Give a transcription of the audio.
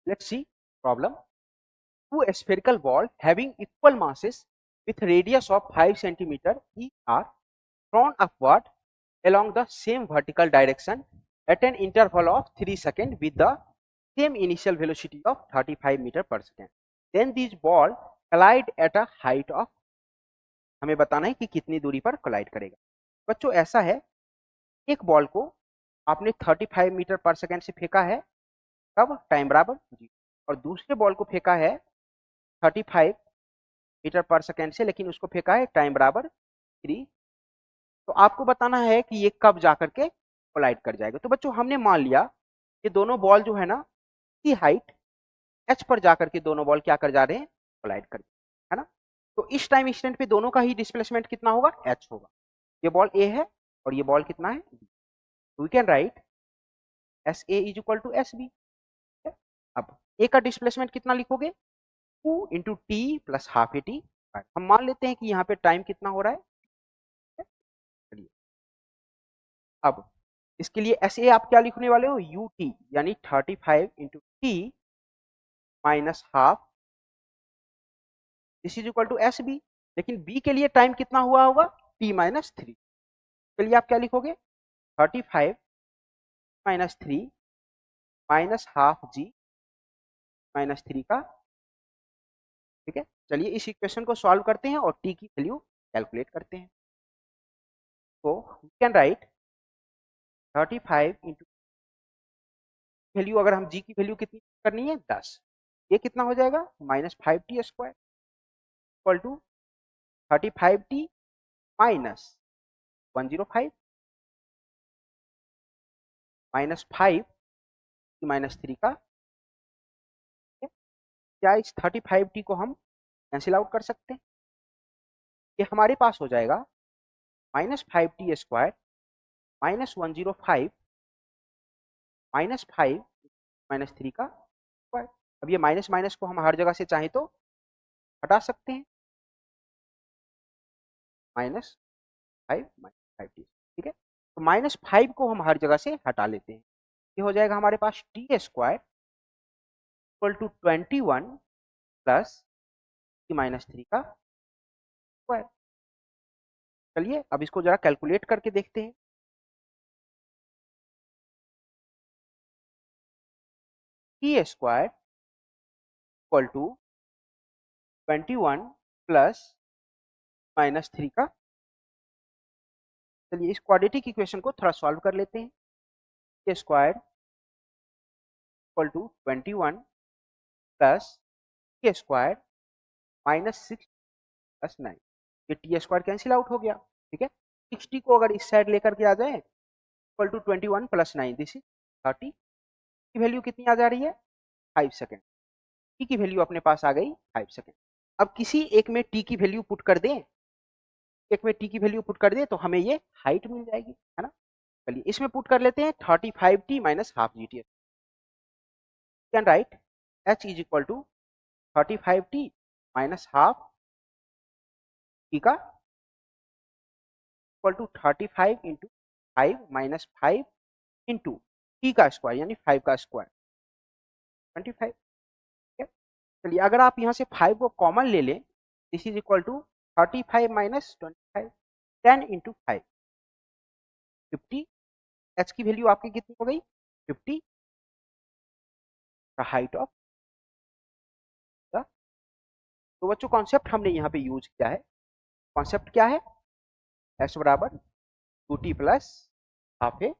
Let's see problem. Two spherical ball having equal masses with radius of 5 centimeter each are thrown upward along the same vertical direction at an interval of 3 seconds with the same initial velocity of 35 meter per second. Then these ball collide at a height of, हमें बताना है कि कितनी दूरी पर collide करेगा. बच्चों ऐसा है, एक बॉल को आपने 35 मीटर पर सेकंड से फेंका है, कब? टाइम बराबर जी, और दूसरे बॉल को फेंका है 35 मीटर पर सेकंड से, लेकिन उसको फेंका है टाइम बराबर 3. तो आपको बताना है कि ये कब जाकर के कोलाइड कर जाएगा. तो बच्चों हमने मान लिया कि दोनों बॉल जो है ना, की हाइट h पर जाकर के दोनों बॉल क्या कर जा रहे हैं? कोलाइड कर, है ना. तो इस टाइम इंस्टेंट पे दोनों का ही डिस्प्लेसमेंट कितना होगा? h होगा. ये बॉल a है और ये बॉल कितना है? b. We can write S A is equal to S B. अब a का डिस्प्लेसमेंट कितना लिखोगे? 2 into T plus half A T. हम मान लेते हैं कि यहाँ पे टाइम कितना हो रहा है. चलिए अब इसके लिए एस ए आप क्या लिखने वाले हो? यू टी, यानी 35 into T minus half, this is equal to S B. लेकिन बी के लिए टाइम कितना हुआ होगा? T minus 3. के लिए आप क्या लिखोगे? 35 minus 3 minus half G minus 3 का. ठीक है, चलिए इस इक्वेशन को सॉल्व करते हैं और टी की वैल्यू कैलकुलेट करते हैं. तो we can write 35 into value, अगर हम जी की वैल्यू कितनी करनी है? 10. ये कितना हो जाएगा? Minus 5t square equal to 35t minus 105 minus 5 minus 3 का. क्या इस 35t को हम कैंसिल आउट कर सकते हैं? ये हमारे पास हो जाएगा minus 5t square minus 105 minus 5 minus 3 का स्क्वायर. अब ये माइनस माइनस को हम हर जगह से चाहे तो हटा सकते हैं. Minus 5 minus 5t. ठीक है, तो माइनस 5 को हम हर जगह से हटा लेते हैं. ये हो जाएगा हमारे पास t square equal to 21 plus t minus 3 का स्क्वायर. चलिए अब इसको जरा कैलकुलेट करके देखते हैं. T square equal to 21 plus minus 3 का. चलिए इस क्वाड्रेटिक इक्वेशन को थोड़ा सॉल्व कर लेते हैं. T square equal to 21 plus T square minus 6 plus 9. ये टी स्क्वायर कैंसिल आउट हो गया. ठीक है, 60 को अगर इस साइड लेकर के आ जाए equal to 21 plus 9, this is 30. की वैल्यू कितनी आ जा रही है? 5 सेकेंड. टी की वैल्यू अपने पास आ गई 5 सेकेंड. अब किसी एक में टी की वैल्यू पुट कर दें, एक में टी की वैल्यू पुट कर दें तो हमें ये हाइट मिल जाएगी, है ना. चलिए इसमें पुट कर लेते हैं 35t minus half g t. Can write h is equal to 35t minus half t का equal to 35 into 5 minus 5 into t का स्क्वायर यानी 5 का स्क्वायर 25. चलिए अगर आप यहाँ से 5 को कॉमन ले लें, this is equal to 35 minus 25, 10 into 5 50. H की वैल्यू आपकी कितनी हो गई? 50 का हाइट ऑफ द. तो बच्चों कॉन्सेप्ट हमने यहाँ पे यूज किया है. कॉन्सेप्ट क्या है? एच बराबर 2t प्लस हाफ ए